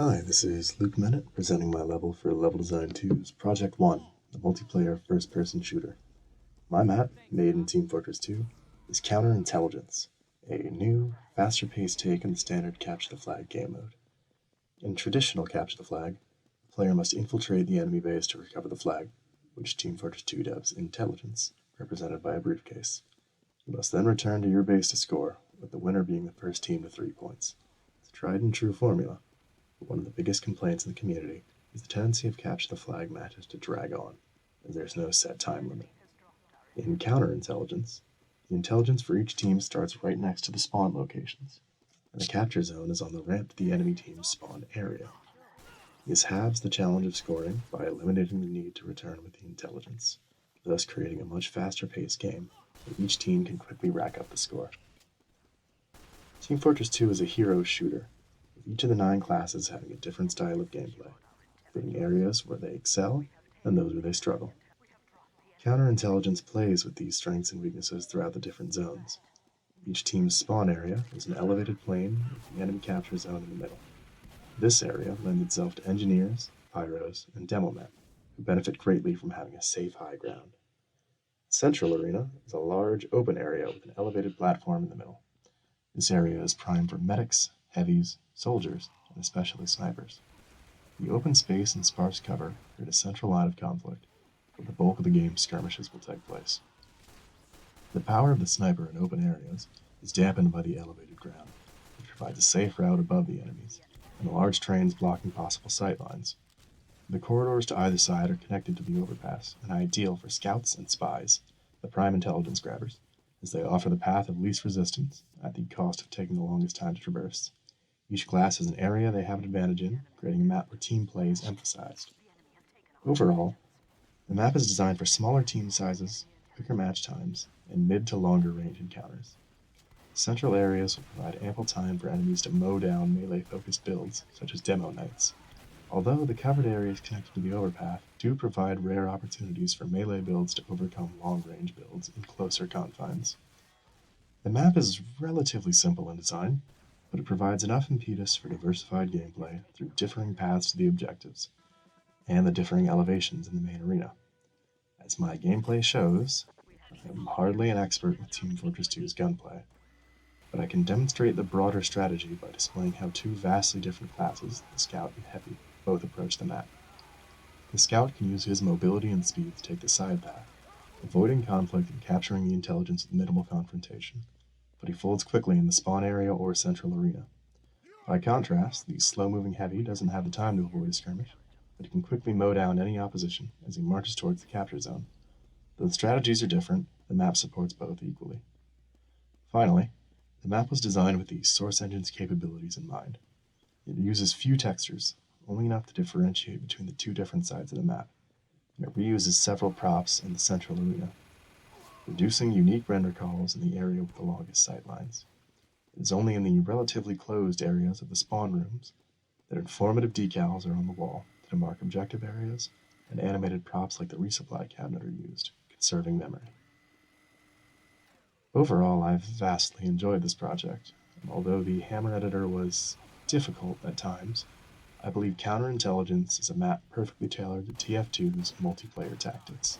Hi, this is Luke Mennett presenting my level for Level Design 2's Project 1, the multiplayer first-person shooter. My map, made in Team Fortress 2, is CounterIntelligence, a new, faster-paced take on the standard Capture the Flag game mode. In traditional Capture the Flag, the player must infiltrate the enemy base to recover the flag, which Team Fortress 2 dubs Intelligence, represented by a briefcase. You must then return to your base to score, with the winner being the first team to 3 points. It's a tried and true formula. But one of the biggest complaints in the community is the tendency of Capture the Flag matches to drag on, as there's no set time limit. In Counterintelligence, the intelligence for each team starts right next to the spawn locations, and the capture zone is on the ramp to the enemy team's spawn area. This halves the challenge of scoring by eliminating the need to return with the intelligence, thus creating a much faster-paced game where each team can quickly rack up the score. Team Fortress 2 is a hero shooter, with each of the 9 classes having a different style of gameplay, including areas where they excel and those where they struggle. Counterintelligence plays with these strengths and weaknesses throughout the different zones. Each team's spawn area is an elevated plane with the enemy capture zone in the middle. This area lends itself to engineers, pyros, and demo men, who benefit greatly from having a safe high ground. The central arena is a large open area with an elevated platform in the middle. This area is primed for medics, heavies, soldiers, and especially snipers. The open space and sparse cover create a central line of conflict, where the bulk of the game's skirmishes will take place. The power of the sniper in open areas is dampened by the elevated ground, which provides a safe route above the enemies, and the large trains blocking possible sight lines. The corridors to either side are connected to the overpass and ideal for scouts and spies, the prime intelligence grabbers, as they offer the path of least resistance at the cost of taking the longest time to traverse. Each class has an area they have an advantage in, creating a map where team play is emphasized. Overall, the map is designed for smaller team sizes, quicker match times, and mid to longer range encounters. Central areas will provide ample time for enemies to mow down melee-focused builds, such as demo knights, although the covered areas connected to the overpath do provide rare opportunities for melee builds to overcome long-range builds in closer confines. The map is relatively simple in design, but it provides enough impetus for diversified gameplay through differing paths to the objectives, and the differing elevations in the main arena. As my gameplay shows, I am hardly an expert with Team Fortress 2's gunplay, but I can demonstrate the broader strategy by displaying how 2 vastly different classes, the Scout and Heavy, both approach the map. The Scout can use his mobility and speed to take the side path, avoiding conflict and capturing the intelligence with minimal confrontation, but he folds quickly in the spawn area or central arena. By contrast, the slow-moving Heavy doesn't have the time to avoid a skirmish, but he can quickly mow down any opposition as he marches towards the capture zone. Though the strategies are different, the map supports both equally. Finally, the map was designed with the Source Engine's capabilities in mind. It uses few textures, only enough to differentiate between the 2 different sides of the map, and it reuses several props in the central arena, reducing unique render calls in the area with the longest sightlines. It is only in the relatively closed areas of the spawn rooms that informative decals are on the wall to mark objective areas, and animated props like the resupply cabinet are used, conserving memory. Overall, I've vastly enjoyed this project, and although the Hammer editor was difficult at times, I believe Counterintelligence is a map perfectly tailored to TF2's multiplayer tactics.